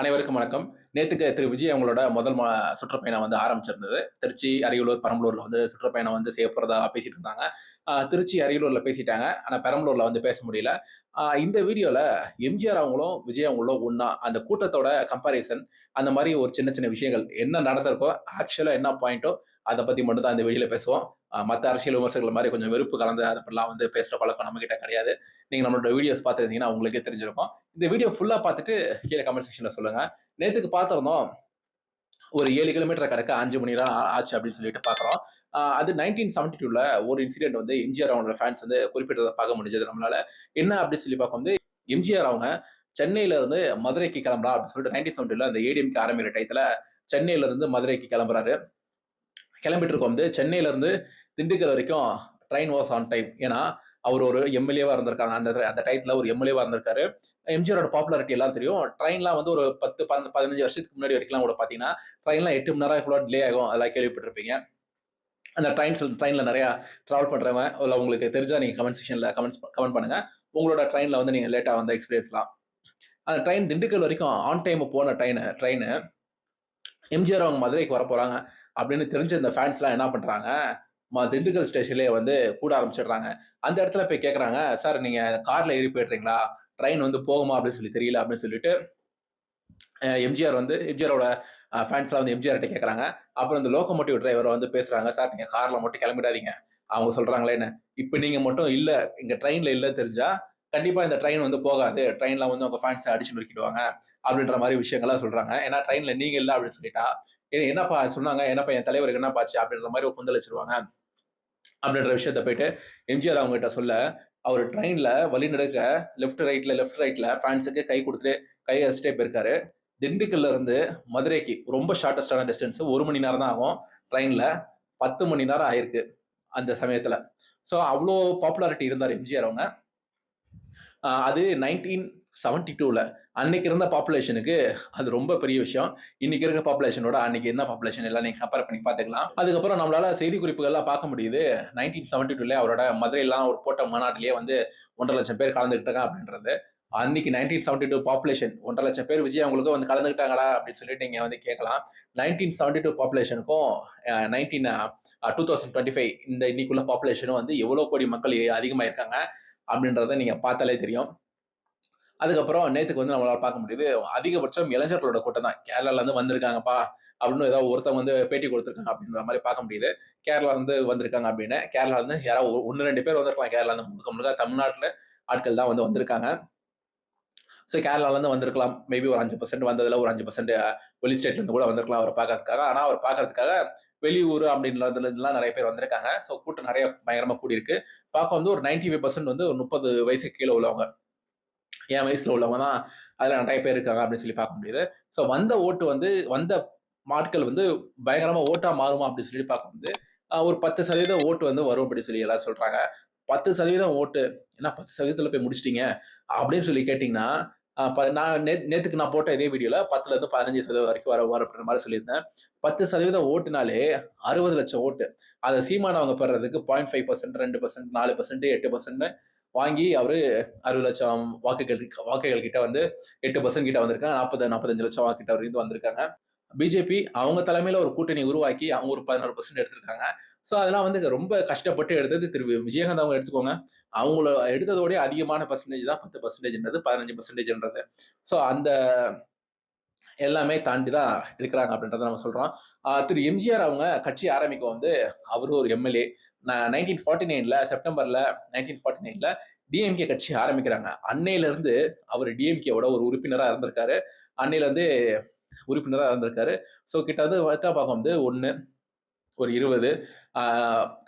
அனைவருக்கும் வணக்கம். நேத்துக்கு திரு விஜய் அவங்களோட முதல் சுற்றுப்பயணம் வந்து ஆரம்பிச்சிருந்தது. திருச்சி, அரியலூர், பெரம்பலூர்ல வந்து சுற்றுப்பயணம் வந்து செய்யப்போறதா பேசிட்டு இருந்தாங்க. திருச்சி, அரியலூர்ல பேசிட்டாங்க. ஆனா பெரம்பலூர்ல வந்து பேச முடியல. இந்த வீடியோல எம்ஜிஆர் அவங்களும், விஜய் அவங்களும் ஒண்ணா அந்த கூட்டத்தோட கம்பேரிசன் அந்த மாரி ஒரு சின்ன சின்ன விஷயங்கள் என்ன நடந்திருக்கோ, ஆக்சுவலா என்ன பாயிண்ட்டோ அத பத்தி மட்டும் தான் இந்த வீடியோல பேசுவோம். மத்த அரசியல் விமர்சகர்கள் மாரி கொஞ்சம் வெறுப்பு கலந்து அத பத்திலாம் வந்து பேசுற பழக்கம் நம்மகிட்ட கிடையாது. நீங்க நம்மளோட வீடியோஸ் பார்த்திருந்தீங்கன்னா உங்களுக்கே தெரிஞ்சிருக்கும். இந்த வீடியோ ஃபுல்லா பார்த்துட்டு கீழ கமெண்ட் செக்ஷன்ல சொல்லுங்க. நேத்துக்கு பார்த்திருந்தோம். ஒரு 7 கிலோமீட்டர் கடக்க 5 மணி நேரம் ஆச்சு அப்படின்னு சொல்லிட்டு பார்க்குறோம். அது 1972ல ஒரு இன்சிடென்ட் வந்து எம்ஜிஆர் அவங்களோட ஃபேன்ஸ் வந்து குறிப்பிட்டத பார்க்க முடிஞ்சது நம்மளால. என்ன அப்படின்னு சொல்லி பார்க்கும்போது, எம்ஜிஆர் அவங்க சென்னையில இருந்து மதுரைக்கு கிளம்பலாம் அப்படின்னு சொல்லிட்டு 1970ல அந்த ஏடிஎம்கே ஆரம்பிக்கிற டயத்துல சென்னையில இருந்து மதுரைக்கு கிளம்புறாரு. கிளம்பிட்டு இருக்கோம் வந்து சென்னையில இருந்து திண்டுக்கல் வரைக்கும் ட்ரெயின் வாஸ் ஆன் டைம். ஏன்னா, அவர் ஒரு எம்எல்ஏவா இருந்திருக்காங்க. அந்த அந்த டயத்துல ஒரு எம்எல்ஏவா இருந்திருக்காரு. எம்ஜிஆரோட பாப்புலாரிட்டி எல்லாம் தெரியும். ட்ரெயின்லாம் வந்து ஒரு 10, 15 வருஷத்துக்கு முன்னாடி வரைக்கும்லாம் கூட பார்த்தீங்கன்னா, ட்ரெயின்லாம் 8 மணி நேரம் கூட டிலே ஆகும். அதெல்லாம் கேள்விப்பட்டிருப்பீங்க. அந்த ட்ரெயின்ல நெறைய டிராவல் பண்றவங்க, இல்ல உங்களுக்கு தெரிஞ்சா நீங்க கமெண்ட் செக்ஷன்ல கமெண்ட் பண்ணுங்க. உங்களோட ட்ரெயின்ல வந்து நீங்க லேட்டா வந்த எக்ஸ்பீரியன்ஸ்லாம். அந்த ட்ரெயின் திண்டுக்கல் வரைக்கும் ஆன் டைம் போன ட்ரெயின் எம்ஜிஆர் அவங்க மதுரைக்கு வரப்போறாங்க அப்படின்னு தெரிஞ்ச இந்த ஃபேன்ஸ்லாம் என்ன பண்றாங்க, திண்டுக்கல் ஸ்டேஷன்லயே வந்து கூட ஆரம்பிச்சுடுறாங்க. அந்த இடத்துல போய் கேட்கறாங்க, "சார் நீங்க கார்ல ஏறி போயிடுறீங்களா? ட்ரெயின் வந்து போகுமா அப்படின்னு சொல்லி தெரியல" அப்படின்னு சொல்லிட்டு எம்ஜிஆரோட ஃபேன்ஸ்லாம் வந்து எம்ஜிஆர்ட்ட கேட்கறாங்க. அப்புறம் இந்த லோகோமோட்டிவ் டிரைவர் வந்து பேசுறாங்க, "சார் நீங்க கார்ல மட்டும் கிளம்பிடாதீங்க." அவங்க சொல்றாங்களே என்ன, "இப்ப நீங்க மட்டும் இல்ல, இங்க ட்ரெயின்ல இல்ல தெரிஞ்சா, கண்டிப்பா இந்த ட்ரெயின் வந்து போகாது. ட்ரெயின்ல வந்து உங்க ஃபேன்ஸ அடிச்சு நொறுக்கிடுவாங்க." அப்படின்ற மாரி விஷயங்கள்லாம் சொல்றாங்க. ஏன்னா ட்ரெயின்ல நீங்க இல்ல அப்படின்னு சொல்லிட்டா, என்னப்பா சொன்னாங்க, என்னப்பா என் தலைவருக்கு என்னப்பா ஆச்சு?" அப்படின்ற மாரி கொந்தளிச்சுருவாங்க. அப்படின்ற விஷயத்த போயிட்டு எம்ஜிஆர் அவங்ககிட்ட சொல்ல, அவரு ட்ரெயின்ல வழிநெடுக லெஃப்ட் ரைட்ல ஃபேன்ஸுக்கு கை குடுத்துட்டு, கை அசைச்சுட்டே போயிருக்காரு. திண்டுக்கல்ல இருந்து மதுரைக்கு ரொம்ப ஷார்ட்டஸ்டான டிஸ்டன்ஸ் 1 மணி நேரம் தான் ஆகும். ட்ரெயின்ல 10 மணி நேரம் ஆயிருக்கு அந்த சமயத்துல. சோ அவ்ளோ பாப்புலாரிட்டி இருந்தாரு எம்ஜிஆர் அவங்க. அது 1972ல அன்னைக்கு இருந்த பாப்புலேஷனுக்கு அது ரொம்ப பெரிய விஷயம். இன்னைக்கு இருக்க பாப்புலேஷனோட அன்னைக்கு என்ன பாப்புலேஷன் எல்லாம் நீங்க கம்பேர் பண்ணி பார்த்துக்கலாம். அதுக்கப்புறம் நம்மளால செய்திக்குறிப்புகள்லாம் பார்க்க முடியுது. 1972ல அவரோட மதுரைலாம் அவர் போட்ட மாநாட்டிலேயே வந்து 1,50,000 பேர் கலந்துக்கிட்டாங்க அப்படின்றது. அன்னைக்கு 1972 பாப்புலேஷன் 1,50,000 பேர் விஜய் அவங்களுக்கும் வந்து கலந்துக்கிட்டாங்கடா அப்படின்னு சொல்லிட்டு நீங்க வந்து கேட்கலாம். 1972 பாப்புலேஷனுக்கும் 2025 இந்த இன்னைக்குள்ள பாப்புலேஷனும் வந்து எவ்வளவு கோடி மக்கள் அதிகமா இருக்காங்க அப்படின்றத நீங்க பார்த்தாலே தெரியும். அதுக்கப்புறம் நேத்துக்கு வந்து நம்மளால பார்க்க முடியுது. அதிகபட்சம் இளைஞர்களோட கூட்டம் தான். கேரளால இருந்து வந்திருக்காங்கப்பா அப்படின்னு ஏதாவது ஒருத்தவங்க வந்து பேட்டி குடுத்துருக்காங்க அப்படின்ற மாரி பார்க்க முடியுது. கேரளால இருந்து வந்திருக்காங்க அப்படின்னு. கேரளால இருந்து யாராவது 1, 2 பேர் வந்திருக்கலாம். கேரளால இருந்து முழுக்க முழுக்க தமிழ்நாட்டுல ஆட்கள் தான் வந்து வந்திருக்காங்க. கேரளால இருந்து வந்திருக்கலாம். மேபி ஒரு 5% வந்ததுல ஒரு 5% வெளி ஸ்டேட்ல இருந்து கூட வந்திருக்கலாம் அவர பார்க்கறதுக்காக. ஆனா அவர பார்க்கறதுக்காக வெளியூர் அப்படின்றதுல இருந்துலாம் நெறைய பேர் வந்திருக்காங்க. கூட்டம் நெறைய பயங்கரமா கூடியிருக்கு. பார்க்க வந்து ஒரு 95% வந்து ஒரு 30 வயசுக்கு கீழ உள்ளவங்க. என் வயசுல உள்ளவங்க தான் அதுல நெறைய பேர் இருக்காங்க அப்படின்னு சொல்லி பார்க்க முடியுது. வந்த ஆட்கள் வந்து பயங்கரமா ஓட்டா மாறுமா அப்படின்னு சொல்லி பார்க்கும்போது, ஒரு 10% ஓட்டு வந்து வரும் அப்படின்னு சொல்லி எல்லாரும் சொல்றாங்க. 10% ஓட்டு, என்ன 10%ல போய் முடிச்சுட்டீங்க அப்படின்னு சொல்லி கேட்டீங்கன்னா, அ ப நான் நேத்துக்கு நான் போட்ட இதே வீடியோல 10லருந்து 15% வரைக்கும் வரப்படுற மாரி சொல்லியிருந்தேன். 10% ஓட்டுனாலே 60,00,000 ஓட்டு. அத சீமான் அவங்க பெறுறதுக்கு 0.5%, 2%, 4%, 8% வாங்கி அவரு 60,00,000 வாக்குகள் கிட்ட வந்து 8% கிட்ட வந்திருக்காங்க. 40, 45 லட்சம் வாக்கிட்ட வரைக்கும் வந்திருக்காங்க. பிஜேபி அவங்க தலைமையில ஒரு கூட்டணி உருவாக்கி அவங்க ஒரு 16% எடுத்திருக்காங்க. அதெல்லாம் வந்து ரொம்ப கஷ்டப்பட்டு எடுத்தது திரு விஜயகாந்த் அவங்க எடுத்துக்கோங்க. அவங்கள எடுத்ததோடயே அதிகமான பெர்சன்டேஜ் தான் 10%ன்றது 15%ன்றது. அந்த எல்லாமே தாண்டி தான் இருக்கிறாங்க அப்படின்றத நம்ம சொல்றோம். திரு எம்ஜிஆர் அவங்க கட்சி ஆரம்பிக்க வந்து அவரு ஒரு எம்எல்ஏ. 1949ல செப்டம்பர்ல 1949ல டிஎம்கே கட்சி ஆரம்பிக்கிறாங்க. அன்னையிலிருந்து அவர் டிஎம்கேவோட ஒரு உறுப்பினரா இருந்திருக்காரு. அன்னையிலிருந்து உறுப்பினரா இருந்திருக்காரு. கிட்டத்தட்ட பார்க்கும்போது 1, ஒரு 20 ஆ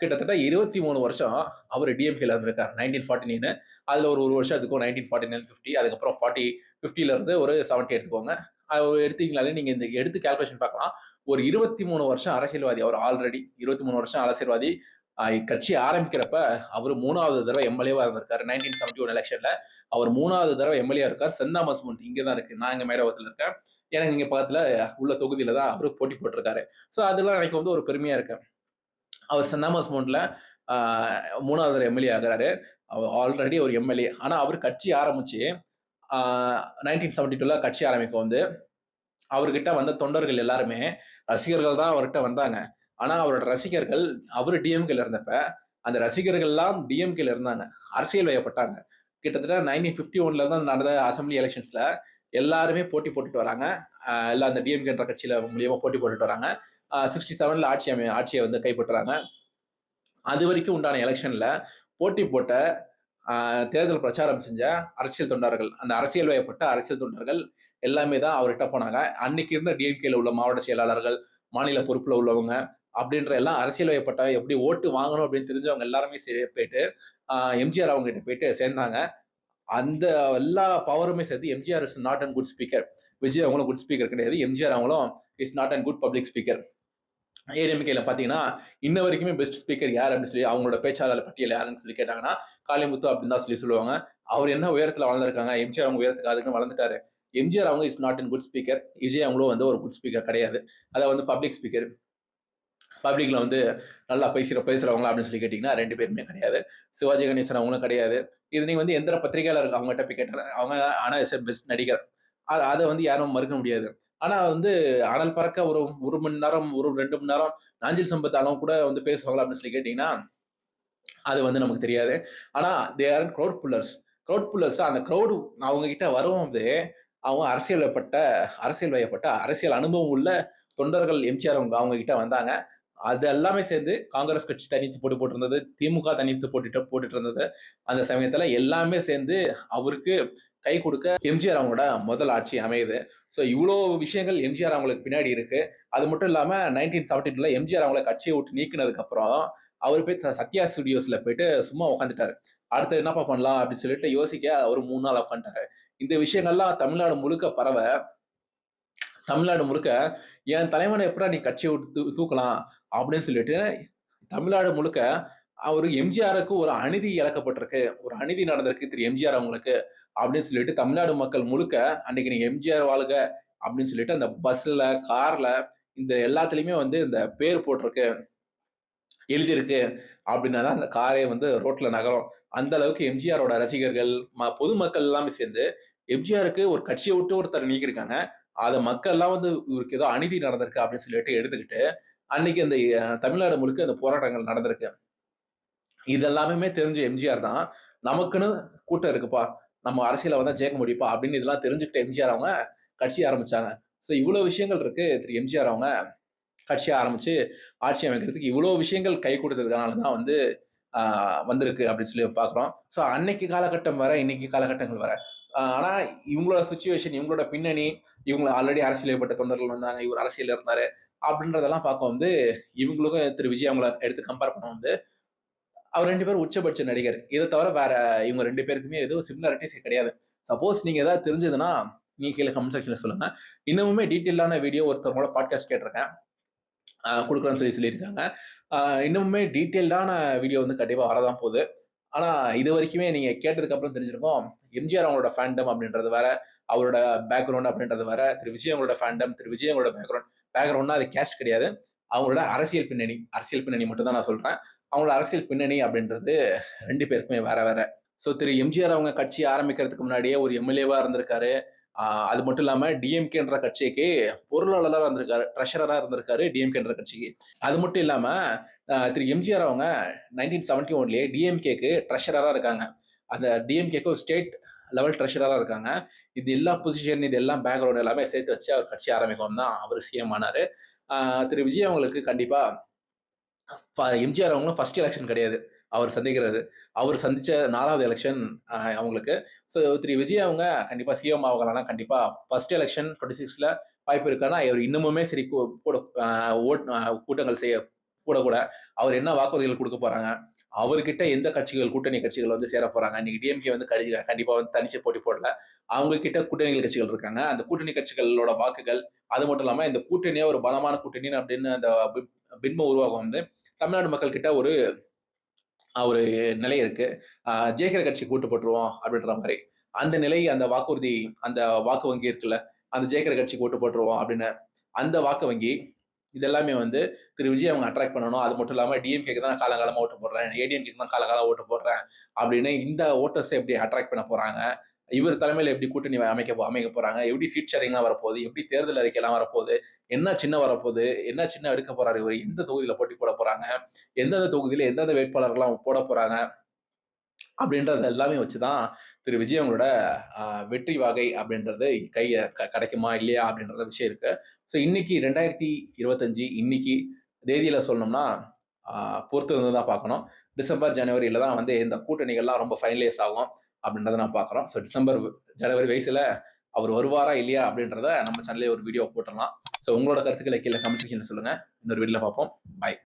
கிட்டத்தட்ட 23 வருஷம் அவரு டிஎம்கேல இருந்திருக்காரு. 1949 அதுல ஒரு 1 வருஷம் எடுத்துக்கோ 1949, 50 அதுக்கப்புறம் 50ல இருந்து ஒரு 70 எடுத்துக்கோங்க. அது எடுத்தீங்கனாலே நீங்க இந்த எடுத்து கால்குலேஷன் பார்க்கலாம். ஒரு 23 வருஷம் அரசியல்வாதி. அவர் ஆல்ரெடி 23 வருஷம் அரசியல்வாதி. கட்சி ஆரம்பிக்கிறப்ப அவரு 3வது தடவ எம்எல்ஏவா இருந்திருக்காரு. 1971 எலக்ஷன்ல அவர் 3வது தடவ எம்எல்ஏவா இருக்காரு. சென்ட் தாமஸ் மவுண்ட் இங்க தான் இருக்கு. நான் இங்க மேடவாக்கத்துல இருக்கேன். எனக்கு இங்க பக்கத்துல உள்ள தொகுதியில தான் அவரு போட்டி போட்டிருக்காரு. அதெல்லாம் எனக்கு வந்து ஒரு பெருமையா இருக்கு. அவர் சென்ட் தாமஸ் மவுண்ட்ல ஆ 3வது தடவ எம்எல்ஏ ஆகுறாரு. அவர் ஆல்ரெடி ஒரு எம்எல்ஏ. ஆனா அவரு கட்சி ஆரம்பிச்சு ஆ 1972ல கட்சி ஆரம்பிக்கும் வந்து அவர்கிட்ட வந்த தொண்டர்கள் எல்லாருமே ரசிகர்கள் தான் அவர்கிட்ட வந்தாங்க. ஆனா அவரோட ரசிகர்கள் அவரு டிஎம்கேல இருந்தப்ப, அந்த ரசிகர்கள்லாம் டிஎம்கேல இருந்தாங்க. அரசியல் வயப்பட்டாங்க. கிட்டத்தட்ட 1951ல தான் நடந்த அசெம்பிளி எலக்ஷன்ஸ்ல எல்லாருமே போட்டி போட்டுட்டு வராங்க. எல்லாம் அந்த டிஎம்கேன்ற கட்சியில மூலியமா போட்டி போட்டுட்டு வராங்க. 67ல ஆட்சிய வந்து கைப்பற்றுறாங்க. அதுவரைக்கும் உண்டான எலக்ஷன்ல போட்டி போட்ட தேர்தல் பிரச்சாரம் செஞ்ச அரசியல் தொண்டர்கள், அந்த அரசியல் வயப்பட்ட அரசியல் தொண்டர்கள் எல்லாமே தான் அவர்கிட்ட போனாங்க. அன்னைக்கு இருந்த டிஎம்கேல உள்ள மாவட்ட செயலாளர்கள், மாநில பொறுப்புல உள்ளவங்க அப்படின்ற எல்லாம் அரசியல் வயப்பட்ட எப்படி ஓட்டு வாங்கணும் அப்படின்னு தெரிஞ்சவங்க எல்லாருமே சரி போயிட்டு எம்ஜிஆர் அவங்க கிட்ட போயிட்டு சேர்ந்தாங்க. அந்த எல்லா பவருமே சேர்த்து MGR is not and good speaker. Vijay அவங்களும் குட் ஸ்பீக்கர் கிடையாது. எம்ஜிஆர் அவங்களும் is not and good public speaker. ஏடிஎம்கேல பாத்தீங்கன்னா இன்ன வரைக்குமே பெஸ்ட் ஸ்பீக்கர் யார் அப்படின்னு சொல்லி அவங்களோட பேச்சாளர் பட்டியல் யாருன்னு சொல்லி கேட்டாங்கன்னா காளிமுத்து அப்படின்னு தான் சொல்லுவாங்க. அவர் என்ன உயரத்துல வளர்ந்துருக்காங்க, எம்ஜிஆர் அவங்க உயரத்துக்கு அதுக்குன்னு வளர்ந்துட்டாரு. எம்ஜிஆர் அவங்க is not in good speaker. Vijay அவங்களும் வந்து ஒரு குட் ஸ்பீக்கர் கிடையாது. அதாவது வந்து பப்ளிக் ஸ்பீக்கர். பப்ளிக்ல வந்து நல்லா பேசுறவங்களா அப்படின்னு சொல்லி கேட்டீங்கன்னா 2 பேருமே கிடையாது. சிவாஜி கணேசன் அவங்களும் கிடையாது. இது நீங்க வந்து எந்த பத்திரிகையாளர் அவங்ககிட்ட போய் கேட்டாலும் அவங்க ஆனா இஸ் பெஸ்ட் நடிகர். அத வந்து யாரும் மறுக்க முடியாது. ஆனா வந்து அனல் பறக்க ஒரு 1 மணி நேரம், ஒரு 2 மணி நேரம் நாஞ்சில் சம்பத் அளவு கூட வந்து பேசுவாங்களா அப்படின்னு சொல்லி கேட்டீங்கன்னா, அது வந்து நமக்கு தெரியாது. ஆனா they are crowd pullers. Crowd pullers அந்த கிரவுட் அவங்க கிட்ட வரும்போது, அவங்க அரசியல் வயப்பட்ட அரசியல் அனுபவம் உள்ள தொண்டர்கள் எம்ஜிஆர் அவங்க கிட்ட வந்தாங்க. அது எல்லாமே சேர்ந்து காங்கிரஸ் கட்சி தனித்து போட்டி போட்டிருந்தது. திமுக தனித்து போட்டுட்டு இருந்தது. அந்த சமயத்துல எல்லாமே சேர்ந்து அவருக்கு கை கொடுக்க எம்ஜிஆர் அவங்களோட முதல் ஆட்சி அமையுது. ஸோ இவ்வளோ விஷயங்கள் எம்ஜிஆர் அவங்களுக்கு பின்னாடி இருக்கு. அது மட்டும் இல்லாம 1972ல எம்ஜிஆர் அவங்கள கட்சியை விட்டு நீக்கினதுக்கு அப்புறம் அவர் போய் சத்யா ஸ்டுடியோஸ்ல போயிட்டு சும்மா உட்காந்துட்டாரு. அடுத்து என்னப்பா பண்ணலாம் அப்படின்னு சொல்லிட்டு யோசிக்க ஒரு 3 நாள் உட்காந்துட்டாரு. இந்த விஷயங்கள்லாம் தமிழ்நாடு முழுக்க பரவ தமிழ்நாடு முழுக்க என் தலைவனை எப்படா நீ கட்சியை விட்டு தூக்கலாம் அப்படின்னு சொல்லிட்டு தமிழ்நாடு முழுக்க அவரு எம்ஜிஆருக்கு ஒரு அநீதி இழைக்கப்பட்டிருக்கு, ஒரு அநீதி நடந்திருக்கு திரு எம்ஜிஆர் அவங்களுக்கு அப்படின்னு சொல்லிட்டு தமிழ்நாடு மக்கள் முழுக்க அன்னைக்கு நீங்க எம்ஜிஆர் வாழ்க அப்படின்னு சொல்லிட்டு அந்த பஸ்ல, கார்ல இந்த எல்லாத்துலயுமே வந்து இந்த பேர் போட்டிருக்கு, எழுதியிருக்கு அப்படின்னா தான் அந்த காரே வந்து ரோட்ல நகரும். அந்த அளவுக்கு எம்ஜிஆரோட ரசிகர்கள், பொதுமக்கள் எல்லாமே சேர்ந்து எம்ஜிஆருக்கு ஒரு கட்சியை விட்டு ஒருத்தர் நீக்கியிருக்காங்க. அத மக்கள் எல்லாம் வந்து இவருக்கு ஏதோ அநீதி நடந்திருக்கு அப்படின்னு சொல்லிட்டு எடுத்துக்கிட்டு, அன்னைக்கு அந்த தமிழ்நாடு முழுக்க அந்த போராட்டங்கள் நடந்திருக்கு. இதெல்லாமே தெரிஞ்ச எம்ஜிஆர் தான், நமக்குன்னு கூட்டம் இருக்குப்பா, நம்ம அரசியல்ல வந்தா ஜெயிக்க முடியும்ப்பா அப்படின்னு இதெல்லாம் தெரிஞ்சுக்கிட்ட எம்ஜிஆர் அவங்க கட்சி ஆரம்பிச்சாங்க. ஸோ இவ்வளவு விஷயங்கள் இருக்கு திரு எம்ஜிஆர் அவங்க கட்சிய ஆரம்பிச்சு ஆட்சி அமைக்கிறதுக்கு இவ்வளோ விஷயங்கள் கை கொடுத்ததுனால தான் வந்து வந்திருக்கு அப்படின்னு சொல்லி பார்க்குறோம். ஸோ அன்னைக்கு காலகட்டம் வேற, இன்னைக்கு காலகட்டங்கள் வேற. ஆனா இவங்களோட சிச்சுவேஷன், இவங்களோட பின்னணி, இவங்க ஆல்ரெடி அரசியல் ஏற்பட்ட தொண்டர்கள் வந்தாங்க, இவர் அரசியல் இருந்தாரு அப்படின்றதெல்லாம் பார்க்க வந்து இவங்களுக்கும் திரு விஜய் அவங்கள எடுத்து கம்பேர் பண்ண வந்து அவர் 2 பேரும் உச்சபட்ச நடிகர். இத தவிர வேற இவங்க 2 பேருக்குமே எதுவும் சிமிலாரிட்டீஸே கிடையாது. சப்போஸ் நீங்க ஏதாவது தெரிஞ்சதுன்னா, நீங்க கீழ கமெண்ட் செக்ஷன்ல சொல்லுங்க. இன்னமுமே டீட்டெயிலான வீடியோ ஒருத்தவங்களோட பாட்காஸ்ட் கேட்டிருக்கேன். குடுக்குறேன்னு சொல்லியிருக்காங்க. இன்னமுமே டீட்டெயில்டான வீடியோ வந்து கண்டிப்பா வரதான் போகுது. ஆனா, இதுவரைக்குமே நீங்க கேட்டதுக்கு அப்புறம் தெரிஞ்சிருக்கும். எம்ஜிஆர் அவங்களோட ஃபேண்டம் அப்படின்றது வேற, அவரோட பேக்ரவுண்ட் அப்படின்றது வேற. திரு விஜய் அவங்களோட ஃபேண்டம், திரு விஜய் அவங்களோட பேக்ரவுண்ட்னா அது கேஸ்ட் கிடையாது. அவங்களோட அரசியல் பின்னணி மட்டும் தான் நான் சொல்றேன். அவங்களோட அரசியல் பின்னணி அப்படின்றது 2 பேருக்குமே வேற வேற. ஸோ திரு எம்ஜிஆர் அவங்க கட்சி ஆரம்பிக்கிறதுக்கு முன்னாடியே ஒரு எம்எல்ஏவா இருந்திருக்காரு. அது மட்டும் இல்லாம டிஎம்கேன்ற கட்சிக்கு பொருளாளரா இருந்திருக்காரு. ட்ரெஷரரா இருந்திருக்காரு டிஎம்கேன்ற கட்சிக்கு. அது மட்டும் இல்லாம திரு எம்ஜிஆர் அவங்க 1971லயே டிஎம்கேக்கு ட்ரெஷரரா இருக்காங்க. அந்த டிஎம்கேக்கு ஒரு ஸ்டேட் லெவல் ட்ரெஷரரா இருக்காங்க. இது எல்லா பொசிஷன், இது எல்லாம் பேக்ரவுண்ட் எல்லாமே சேர்த்து வச்சு அவர் கட்சி ஆரம்பிக்கவும் தான் அவர் சிஎம் ஆனாரு. திரு விஜய் அவங்களுக்கு கண்டிப்பா எம்ஜிஆர் அவங்களும் ஃபர்ஸ்ட் எலெக்ஷன் கிடையாது. அவர் சந்திக்கிறது. அவர் சந்திச்ச 4வது எலெக்ஷன் அவங்களுக்கு. ஸோ திரு விஜய் அவங்க கண்டிப்பா சிஎம் ஆகலாம்னா கண்டிப்பா ஃபர்ஸ்ட் எலெக்ஷன் 26ல வாய்ப்பு இருக்கான்னா, அவர் இன்னமுமே சரி கூட கூட்டங்கள் செய்ய கூட அவர் என்ன வாக்குறுதிகள் குடுக்க போறாங்க? அவர்கிட்ட எந்த கட்சிகள், கூட்டணி கட்சிகள் வந்து சேர போறாங்க? இன்னைக்கு டிஎம்கே வந்து கண்டிப்பா வந்து தனிச்சு போட்டி போடல. அவங்க கிட்ட கூட்டணி கட்சிகள் இருக்காங்க. அந்த கூட்டணி கட்சிகளோட வாக்குகள், அது மட்டும் இல்லாம இந்த கூட்டணியே ஒரு பலமான கூட்டணி அப்படின்னு அந்த பின்பம் உருவாகும் வந்து தமிழ்நாடு மக்கள் கிட்ட ஒரு ஒரு நிலை இருக்கு. ஜெயிக்கிற கட்சி கூட்டு போட்டுருவோம் அப்படின்ற மாரி. அந்த நிலை, அந்த வாக்குறுதி, அந்த வாக்கு வங்கி இருக்குல்ல, அந்த ஜெயிக்கிற கட்சிக்கு ஓட்டு போட்டுருவோம் அப்படின்னு. அந்த வாக்கு வங்கி இது எல்லாமே வந்து திரு விஜய் அவங்க அட்ராக்ட் பண்ணணும். அது மட்டும் இல்லாம டிஎம்கேக்கு தான் காலங்காலமா ஓட்டு போடுறேன். ஏடிஎம்கேக்கு தான் காலகாலமா ஓட்டு போடுறேன் அப்படின்னு இந்த ஓட்டர்ஸ எப்படி அட்ராக்ட் பண்ண போறாங்க? இவர் தலைமையில எப்படி கூட்டணி அமைக்க போறாங்க, எப்படி சீட் ஷேரிங்லாம் வரப்போகுது, எப்படி தேர்தல் அறிக்கைலாம் வரப்போகுது, என்ன சின்னம் வரப்போகுது, என்ன சின்னம் எடுக்க போறாரு இவரு, எந்த தொகுதியில போட்டி போட போறாங்க, எந்தெந்த தொகுதியில எந்தெந்த வேட்பாளர்கள்லாம் போட போறாங்க அப்படின்றது எல்லாமே வச்சுதான் திரு விஜய் அவங்களோட வெற்றி வாகை அப்படின்றது கிடைக்குமா இல்லையா அப்படின்றத விஷயம் இருக்கு. ஸோ இன்னைக்கு 2025 இன்னைக்கு தேதியில சொல்லணும்னா பொறுத்து இருந்து தான் பார்க்கணும். டிசம்பர், ஜனவரியில தான் வந்து இந்த கூட்டணிகள்லாம் ரொம்ப ஃபைனலைஸ் ஆகும் அப்படின்றத நான் பார்க்குறோம். ஸோ டிசம்பர், ஜனவரி வயசுல அவர் வருவாரா இல்லையா அப்படின்றத நம்ம சேனல்லே ஒரு வீடியோ போட்டுடலாம். ஸோ உங்களோட கருத்துக்களை கீழே கமெண்ட் செக்ஷன்ல சொல்லுங்க. இன்னொரு வீடியோல பார்ப்போம். பாய்.